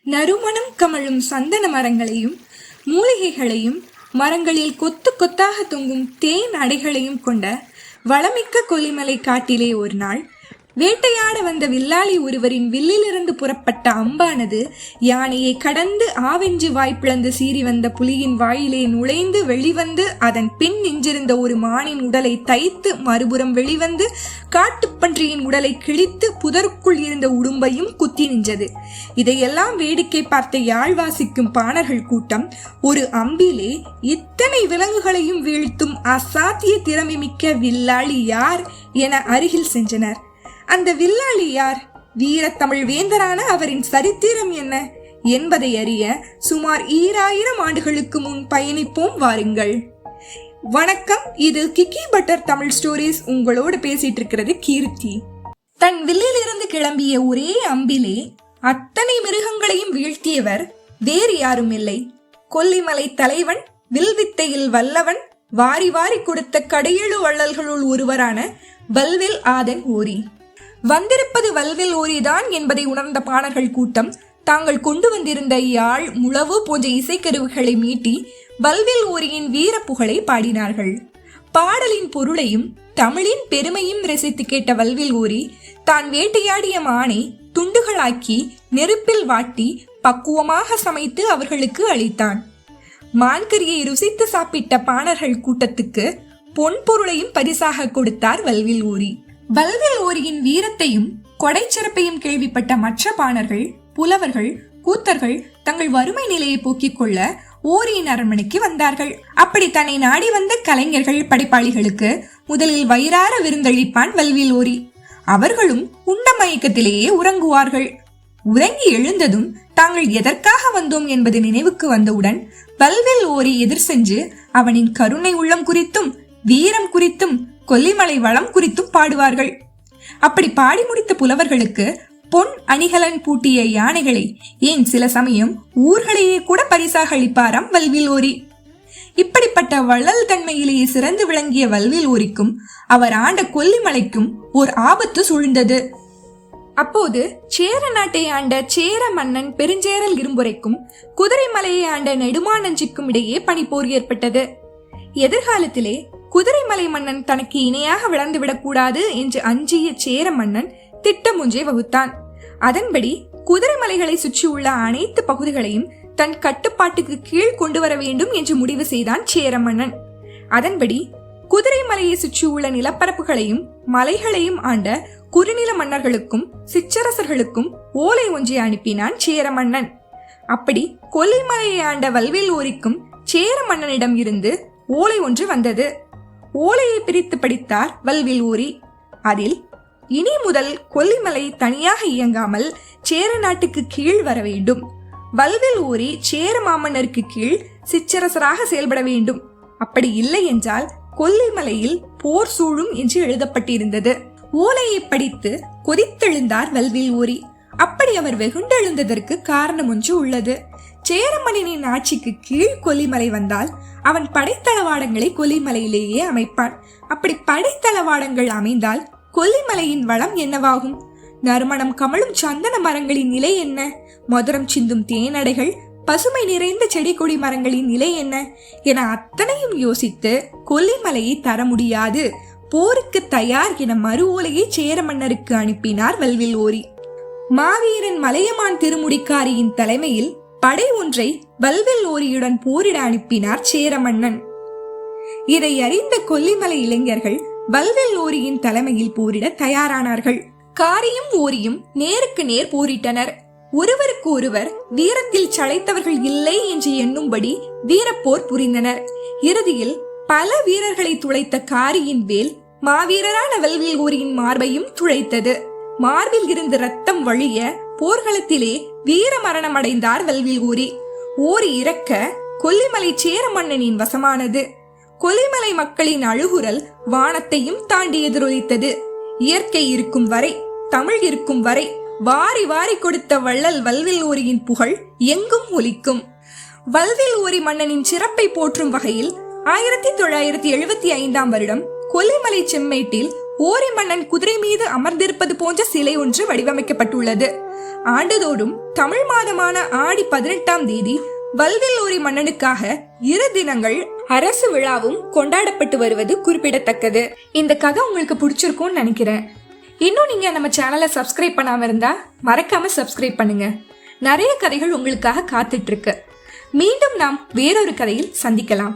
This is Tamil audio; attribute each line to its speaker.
Speaker 1: நறுமணம் கமழும் சந்தன மரங்களையும் மூலிகைகளையும் மரங்களில் கொத்து கொத்தாக தொங்கும் தேன் அடைகளையும் கொண்ட வளமிக்க கொல்லிமலை காட்டிலே ஒரு நாள் வேட்டையாட வந்த வில்லாளி ஒருவரின் வில்லிலிருந்து புறப்பட்ட அம்பானது யானையை கடந்து ஆவெஞ்சு வாய்ப்பிழந்து சீறி வந்த புலியின் வாயிலே நுழைந்து வெளிவந்து அதன் பின் நின்றிருந்த ஒரு மானின் உடலை தைத்து மறுபுறம் வெளிவந்து காட்டுப்பன்றியின் உடலை கிழித்து புதருக்குள் இருந்த உடும்பையும் குத்தி நின்றது. இதையெல்லாம் வேடிக்கை பார்த்த யாழ் வாசிக்கும் பாணர்கள் கூட்டம் ஒரு அம்பிலே இத்தனை விலங்குகளையும் வீழ்த்தும் அசாத்திய திறமை மிக்க வில்லாளி யார் என அருகில் சென்றனர். அந்த வில்லாளி யார்? வீரத்தமிழ் வேந்தரான அவரின் சரித்திரம் என்ன என்பதை அறிய சுமார் 2000 ஆண்டுகளுக்கு முன் பயணிப்போம் வாருங்கள். வணக்கம், இது கிக்கி பட்டர் தமிழ் ஸ்டோரிஸ். உங்களோடு பேசிட்டு இருக்கிறது கீர்த்தி. தன் வில்லிலிருந்து கிளம்பிய ஒரே அம்பிலே அத்தனை மிருகங்களையும் வீழ்த்தியவர் வேறு யாரும் இல்லை, கொல்லிமலை தலைவன், வில்வித்தையில் வல்லவன், வாரி வாரி கொடுத்த கடையெழு வள்ளல்களுள் ஒருவரான வல்வில் ஆதன் ஓரி. வந்திருப்பது வல்வில் ஓரிதான் என்பதை உணர்ந்த பாணர்கள் கூட்டம் தாங்கள் கொண்டு வந்திருந்த யாழ், முழவு போன்ற இசைக்கருவிகளை மீட்டி வல்வில் ஓரியின் வீர புகழை பாடினார்கள். பாடலின் பொருளையும் தமிழின் பெருமையும் ரசித்து கேட்ட வல்வில் ஓரி தான் வேட்டையாடிய மானை துண்டுகளாக்கி நெருப்பில் வாட்டி பக்குவமாக சமைத்து அவர்களுக்கு அளித்தான். மான்கறியை ருசித்து சாப்பிட்ட பாணர்கள் கூட்டத்துக்கு பொன் பொருளையும் பரிசாக கொடுத்தார் வல்வில் ஓரி. வல்வில் ஓரியின் வீரத்தையும் கொடைச்சிறப்பையும் கேள்விப்பட்ட மற்ற பாணர்கள், புலவர்கள், கூத்தர்கள் தங்கள் வறுமை நிலையை போக்கிக் கொள்ள ஓரியின் அரண்மனைக்கு வந்தார்கள். அப்படி தன்னை நாடி வந்த கலைஞர்கள், படைப்பாளிகளுக்கு முதலில் வயிறார விருந்தளிப்பான் வல்வில் ஓரி. அவர்களும் உண்ட மயக்கத்திலேயே உறங்குவார்கள். உறங்கி எழுந்ததும் தாங்கள் எதற்காக வந்தோம் என்பது நினைவுக்கு வந்தவுடன் வல்வில் ஓரி எதிர் சென்று அவனின் கருணை உள்ளம் குறித்தும் வீரம் குறித்தும் கொல்லிமலை வளம் குறித்தும் பாடுவார்கள். அப்படி பாடி முடித்த புலவர்களுக்கு பொன் அணிகலன் பூட்டிய யானைகளை, ஏன் சில சமயம் ஊர்களையே கூட பரிசாக அளிப்பாராம் வல்வில் ஓரி. இப்படிப்பட்ட வள்ளல் தன்மையிலேயே சிறந்து விளங்கிய வல்வில் ஓரிக்கும் அவர் ஆண்ட கொல்லிமலைக்கும் ஓர் ஆபத்து சூழ்ந்தது. அப்போது சேர நாட்டை ஆண்ட சேர மன்னன் பெருஞ்சேரல் இரும்புரைக்கும் குதிரைமலையை ஆண்ட நெடுமானஞ்சிக்கும் இடையே பனிப்போர் ஏற்பட்டது. எதிர்காலத்திலே குதிரைமலை மன்னன் தனக்கு இணையாக விளந்துவிடக் கூடாது என்று அஞ்சிய சேர மன்னன் திட்டம் ஒன்றை வகுத்தான். அதன்படி குதிரைமலைகளை சுற்றியுள்ள அனைத்து பகுதிகளையும் தன் கட்டுப்பாட்டுக்கு கீழ் கொண்டு வர வேண்டும் என்று முடிவு செய்தான் சேர மன்னன். அதன்படி குதிரைமலையை சுற்றியுள்ள நிலப்பரப்புகளையும் மலைகளையும் ஆண்ட குறுநில மன்னர்களுக்கும் சிற்றரசர்களுக்கும் ஓலை ஒன்றை அனுப்பினான் சேர மன்னன். அப்படி கொல்லிமலையை ஆண்ட வல்வில் ஓரிக்கும் சேர மன்னனிடம் இருந்து ஓலை ஒன்று வந்தது. ஓலையை பிரித்து படித்தார் வல்வில் ஓரி. அதில் இனி முதல் கொல்லிமலை தனியாக இயங்காமல் சேர நாட்டுக்கு கீழ் வர வேண்டும். வல்வில் ஓரி சேர மாமன்னருக்கு கீழ் சிற்றரசராக செயல்பட வேண்டும். அப்படி இல்லை என்றால் கொல்லிமலையில் போர் சூழும் என்று எழுதப்பட்டிருந்தது. ஓலையை படித்து கொதித்தெழுந்தார் வல்வில் ஓரி. அப்படி அவர் வெகுண்டெழுந்ததற்கு காரணம் ஒன்று உள்ளது. சேரமன்னனின் ஆட்சிக்கு கீழ் கொல்லிமலை வந்தால் அவன் படைத்தளவாடங்களை கொல்லிமலையிலேயே அமைப்பான். அப்படி படைத்தளவாடங்கள் அமைந்தால் கொல்லிமலையின் வளம் என்னவாகும்? நறுமணம் கமழும் சந்தன மரங்களின் நிலை என்ன? மதுரம் சிந்தும் தேனடைகள், பசுமை நிறைந்த செடி கொடி மரங்களின் நிலை என்ன என அத்தனையும் யோசித்து கொல்லிமலையை தர முடியாது, போருக்கு தயார் என மறு ஓலையை சேர மன்னருக்கு அனுப்பினார் வல்வில் ஓரி. மாவீரன் மலையமான் திருமுடிக்காரியின் தலைமையில் படை ஒன்றை வல்வில் ஓரியுடன் போரிட அனுப்பினார் சேர மன்னன். இதை அறிந்த கொல்லிமலை இளைஞர்கள் வல்வில் ஓரியின் தலைமையில் போரிட தயாரானார்கள். காரியும் ஓரியும் நேருக்கு நேர் போரிட்டனர். ஒருவருக்கு ஒருவர் வீரத்தில் சளைத்தவர்கள் இல்லை என்று எண்ணும்படி வீரப்போர் புரிந்தனர். இறுதியில் பல வீரர்களை துளைத்த காரியின் வேல் மாவீரரான வல்வில் ஓரியின் மார்பையும் துளைத்தது. மார்பில் இருந்து ரத்தம் வழிய போர்க்களத்திலே வீர மரணம் அடைந்தார் வல்வில் ஓரி. ஓரி இறக்க கொல்லிமலை சேர மன்னனின் வசமானது. கொல்லிமலை மக்களின் அழுகுரல் வானத்தையும் தாண்டி எதிரொலித்தது. இயற்கை இருக்கும் வரை, தமிழ் இருக்கும் வரை வாரி வாரி கொடுத்த வள்ளல் வல்வில் ஓரியின் புகழ் எங்கும் ஒலிக்கும். வல்வில் ஓரி மன்னனின் சிறப்பை போற்றும் வகையில் 1975 வருடம் கொல்லிமலை செம்மேட்டில் ஓரி மன்னன் குதிரை மீது அமர்ந்திருப்பது போன்ற சிலை ஒன்று வடிவமைக்கப்பட்டுள்ளது. ஆண்டுதோறும் தமிழ் மாதமான ஆடி 18ஆம் தேதி வல்வில் ஓரி மன்னனுக்காக 2 தினங்கள் அரசு விழாவும் கொண்டாடப்பட்டு வருவது குறிப்பிடத்தக்கது. இந்த கதை உங்களுக்கு பிடிச்சிருக்கும்னு நினைக்கிறேன். இன்னும் நீங்க நம்ம சேனலை சப்ஸ்கிரைப் பண்ணாம இருந்தா மறக்காம சப்ஸ்கிரைப் பண்ணுங்க. நிறைய கதைகள் உங்களுக்காக காத்துட்டு இருக்கு. மீண்டும் நாம் வேறொரு கதையில் சந்திக்கலாம்.